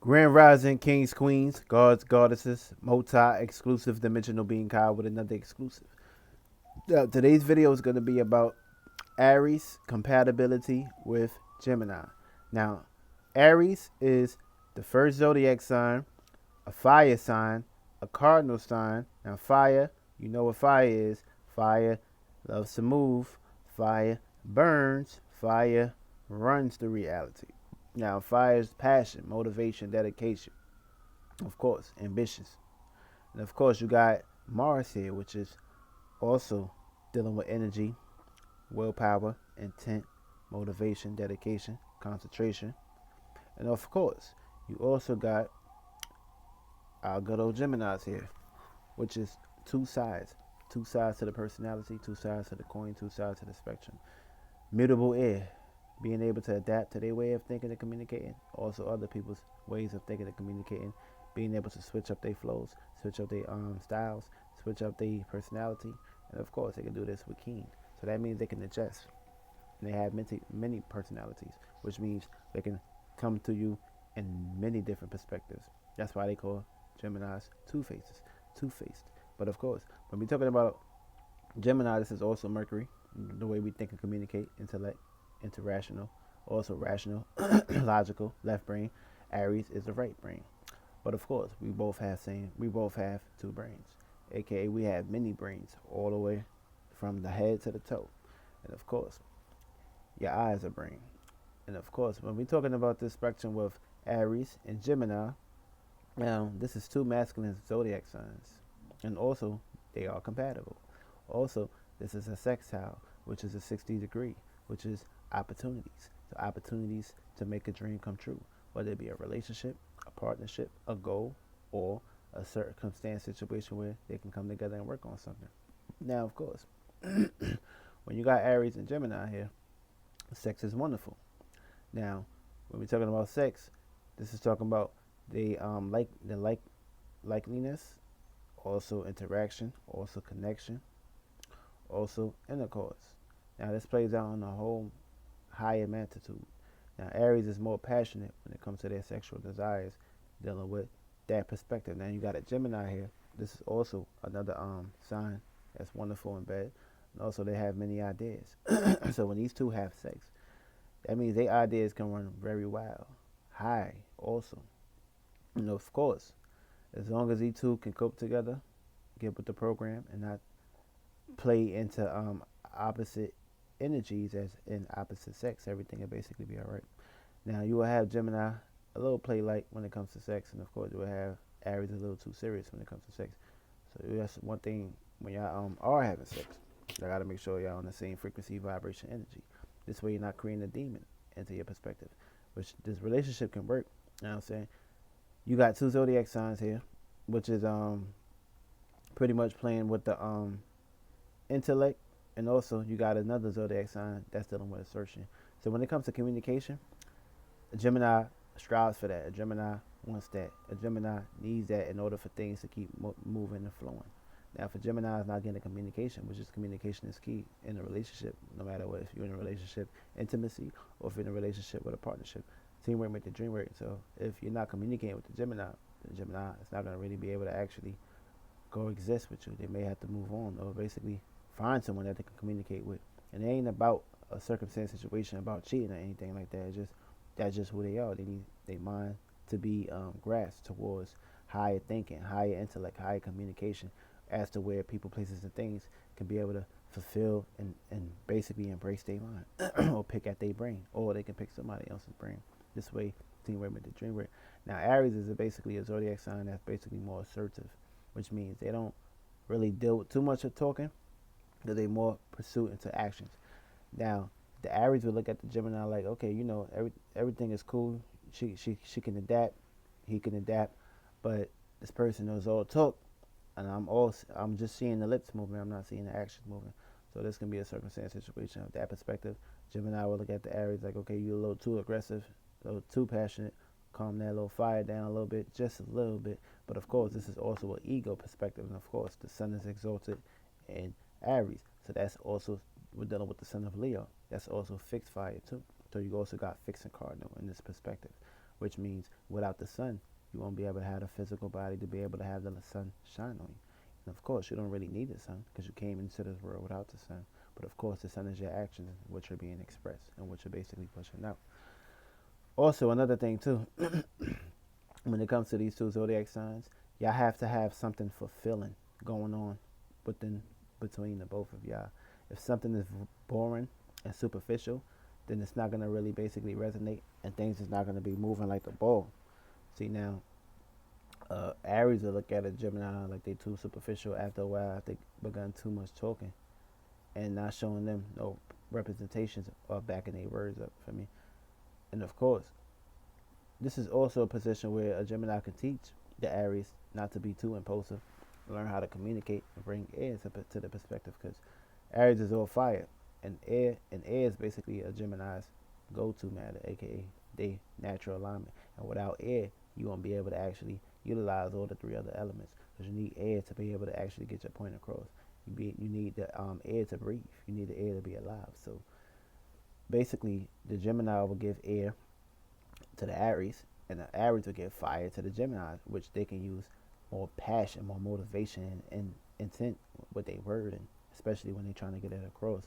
Grand Rising, Kings, Queens, Gods, Goddesses, multi-exclusive dimensional being Kyle with another exclusive. Today's video is going to be about Aries compatibility with Gemini. Now, Aries is the first zodiac sign, a fire sign, a cardinal sign. Now, fire, you know what fire is. Fire loves to move. Fire burns. Fire runs the reality. Now, fire is passion, motivation, dedication, of course, ambitious. And of course, you got Mars here, which is also dealing with energy, willpower, intent, motivation, dedication, concentration. And of course, you also got our good old Geminis here, which is two sides to the personality, two sides to the coin, two sides to the spectrum. Mutable air, being able to adapt to their way of thinking and communicating, also other people's ways of thinking and communicating, being able to switch up their flows, switch up their styles, switch up their personality, and of course they can do this with Keen. So that means they can adjust. And they have many personalities, which means they can come to you in many different perspectives. That's why they call Gemini's two-faced. But of course, when we're talking about Gemini, this is also Mercury, the way we think and communicate, intellect, interrational, also rational, logical, left brain. Aries is the right brain. But of course, we both have two brains, aka we have many brains all the way from the head to the toe. And of course, your eyes are brain. And of course, when we're talking about this spectrum with Aries and Gemini, now this is two masculine zodiac signs, and also they are compatible. Also, this is a sextile, which is a 60-degree, which is opportunities. So opportunities to make a dream come true, whether it be a relationship, a partnership, a goal, or a circumstance situation where they can come together and work on something. Now, of course, when you got Aries and Gemini here, sex is wonderful. Now, when we're talking about sex, this is talking about the likeliness, also interaction, also connection, also intercourse. Now, this plays out on a whole higher magnitude. Now, Aries is more passionate when it comes to their sexual desires, dealing with that perspective. Now, you got a Gemini here. This is also another sign that's wonderful in bed. And also, they have many ideas. So, when these two have sex, that means their ideas can run very wild, high, also. And of course, as long as these two can cope together, get with the program, and not play into opposite energies as in opposite sex, everything will basically be all right. Now you will have Gemini a little play light when it comes to sex, and of course you will have Aries a little too serious when it comes to sex. So that's one thing when y'all are having sex. I gotta make sure y'all on the same frequency, vibration, energy. This way you're not creating a demon into your perspective, which this relationship can work. You know what I'm saying? You got two zodiac signs here, which is pretty much playing with the intellect, and also you got another zodiac sign that's dealing with assertion. So when it comes to communication, a Gemini strives for that. A Gemini wants that. A Gemini needs that in order for things to keep moving and flowing. Now, if a Gemini is not getting communication, which is communication is key in a relationship, no matter what, if you're in a relationship, intimacy, or if you're in a relationship with a partnership, teamwork make the dream work. So if you're not communicating with the Gemini is not going to really be able to actually coexist with you. They may have to move on or basically find someone that they can communicate with. And it ain't about a circumstance situation about cheating or anything like that. It's just that's just who they are. They need their mind to be grasped towards higher thinking, higher intellect, higher communication as to where people, places, and things can be able to fulfill and basically embrace their mind or pick at their brain, or they can pick somebody else's brain. This way, teamwork with the dream work. Now, Aries is basically a zodiac sign that's basically more assertive, which means they don't really deal with too much of talking, but they more pursue into actions. Now, the Aries would look at the Gemini like, okay, everything is cool. She can adapt, he can adapt, but this person knows all talk, and I'm just seeing the lips moving. I'm not seeing the actions moving. So this can be a circumstance situation of that perspective. Gemini will look at the Aries like, okay, you're a little too aggressive, a little too passionate. Calm that little fire down a little bit, just a little bit. But of course, this is also an ego perspective, and of course, the sun is exalted in Aries, so that's also we're dealing with the sun of Leo. That's also fixed fire too. So you also got fixed and cardinal in this perspective, which means without the sun, you won't be able to have a physical body to be able to have the sun shine on you. And of course, you don't really need the sun because you came into this world without the sun. But of course, the sun is your actions, which are being expressed and which are basically pushing out. Also, another thing too, when it comes to these two zodiac signs, y'all have to have something fulfilling going on within between the both of y'all. If something is boring and superficial, then it's not gonna really basically resonate, and things is not gonna be moving like the ball. See now, Aries will look at a Gemini like they too superficial. After a while, if they begun too much talking and not showing them no representations or backing their words up for me. And of course, this is also a position where a Gemini can teach the Aries not to be too impulsive, learn how to communicate, and bring air to the perspective. Because Aries is all fire, and air is basically a Gemini's go-to matter, aka they natural alignment. And without air, you won't be able to actually utilize all the three other elements, because you need air to be able to actually get your point across. You need the air to breathe. You need the air to be alive. So basically, the Gemini will give air to the Aries, and the Aries will give fire to the Gemini, which they can use more passion, more motivation, and intent with their word, and especially when they're trying to get it across,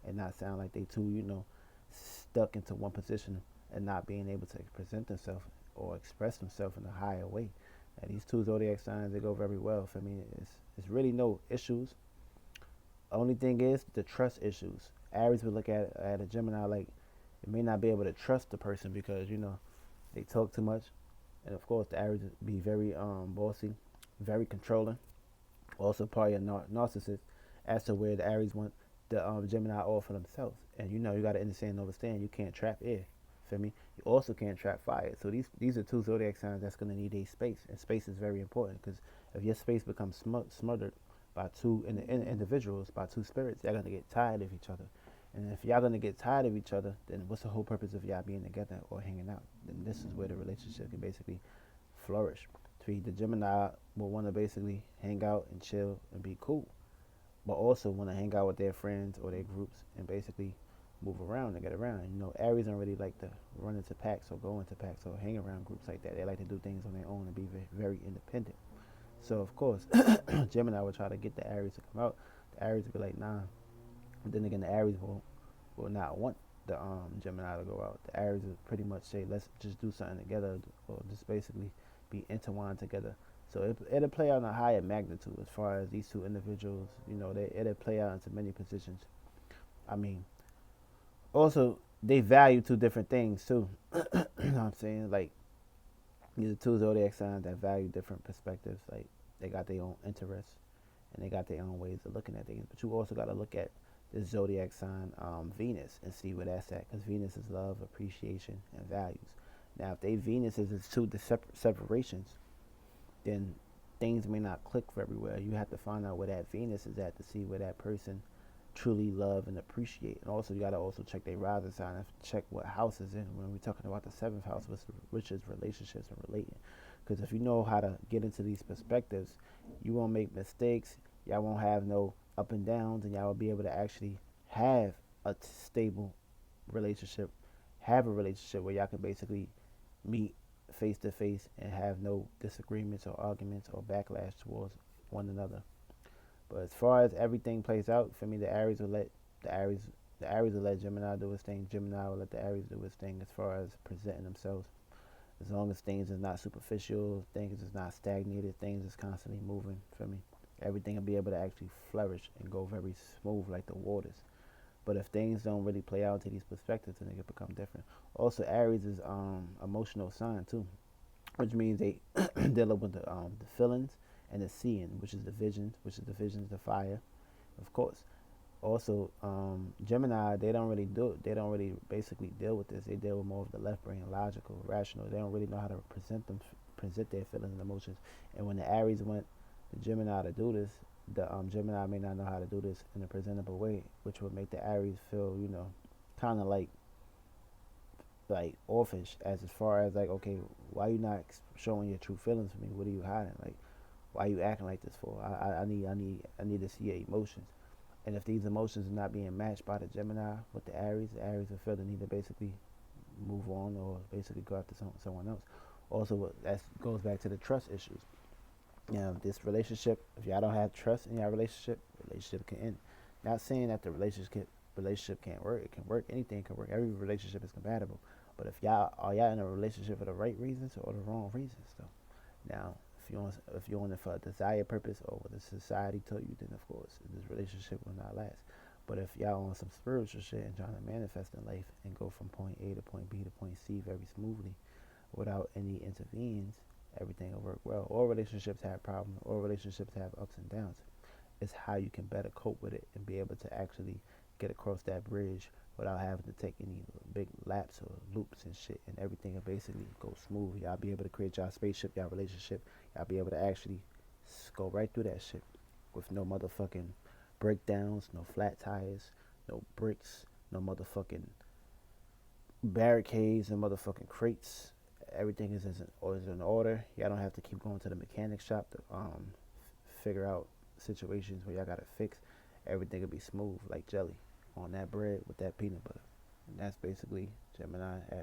and not sound like they too, stuck into one position and not being able to present themselves or express themselves in a higher way. And these two zodiac signs, they go very well. For me, it's really no issues. Only thing is the trust issues. Aries would look at a Gemini like it may not be able to trust the person because they talk too much, and of course the Aries would be very bossy, very controlling. Also probably a narcissist, as to where the Aries want the Gemini all for themselves. And you got to understand and understand you can't trap air. Feel me? You also can't trap fire. So these are two zodiac signs that's going to need a space, and space is very important because if your space becomes smothered by two individuals, by two spirits, they're going to get tired of each other. And if y'all going to get tired of each other, then what's the whole purpose of y'all being together or hanging out? Then this is where the relationship can basically flourish. The Gemini will want to basically hang out and chill and be cool, but also want to hang out with their friends or their groups and basically move around and get around. Aries don't really like to run into packs or go into packs or hang around groups like that. They like to do things on their own and be very independent. So of course, Gemini will try to get the Aries to come out. The Aries will be like, nah. But then again, the Aries will not want the Gemini to go out. The Aries will pretty much say, let's just do something together, or just basically be intertwined together. So it'll play out in a higher magnitude as far as these two individuals. It'll play out into many positions. I mean, also they value two different things too. You know what I'm saying? Like these are two zodiac signs that value different perspectives. Like they got their own interests and they got their own ways of looking at things. But you also got to look at the zodiac sign Venus and see where that's at, because Venus is love, appreciation, and values. Now, if they Venus is two separations, then things may not click very well. You have to find out where that Venus is at to see where that person truly love and appreciate. And also, you got to also check their rising sign and check what house is in when we're talking about the seventh house, which is relationships and relating. Because if you know how to get into these perspectives, you won't make mistakes. Y'all won't have no up and downs, and y'all will be able to actually have a stable relationship, have a relationship where y'all can basically meet face to face and have no disagreements or arguments or backlash towards one another. But as far as everything plays out, for me, the Aries will let Gemini do his thing. Gemini will let the Aries do his thing as far as presenting themselves. As long as things is not superficial, things is not stagnated, things is constantly moving, for me, everything will be able to actually flourish and go very smooth like the waters. But if things don't really play out to these perspectives, then they can become different. Also, Aries is emotional sign too, which means they deal with the feelings and the seeing, which is the visions, the fire, of course. Also, Gemini, they don't really basically deal with this. They deal with more of the left brain, logical, rational. They don't really know how to present their feelings and emotions. And when the Aries want the Gemini to do this, the Gemini may not know how to do this in a presentable way, which would make the Aries feel, kind of like offish, as far as like, okay, why you not showing your true feelings for me? What are you hiding? Like, why are you acting like this for? I need to see your emotions. And if these emotions are not being matched by the Gemini with the Aries will feel the need to basically move on or basically go after someone else. Also, that goes back to the trust issues. This relationship, if y'all don't have trust in your relationship can end. Not saying that the relationship can't work. It can work. Anything can work. Every relationship is compatible. But if y'all in a relationship for the right reasons or the wrong reasons though. Now, if you're on it for a desired purpose or what the society told you, then of course this relationship will not last. But if y'all on some spiritual shit and trying to manifest in life and go from point A to point B to point C very smoothly without any intervenes, everything will work well. All relationships have problems. All relationships have ups and downs. It's how you can better cope with it and be able to actually get across that bridge without having to take any big laps or loops and shit, and everything will basically go smooth. Y'all be able to create y'all spaceship, y'all relationship. Y'all be able to actually go right through that shit with no motherfucking breakdowns, no flat tires, no bricks, no motherfucking barricades and motherfucking crates. Everything is in order. Y'all don't have to keep going to the mechanic shop to figure out situations where y'all gotta fix. Everything will be smooth like jelly on that bread with that peanut butter. And that's basically Gemini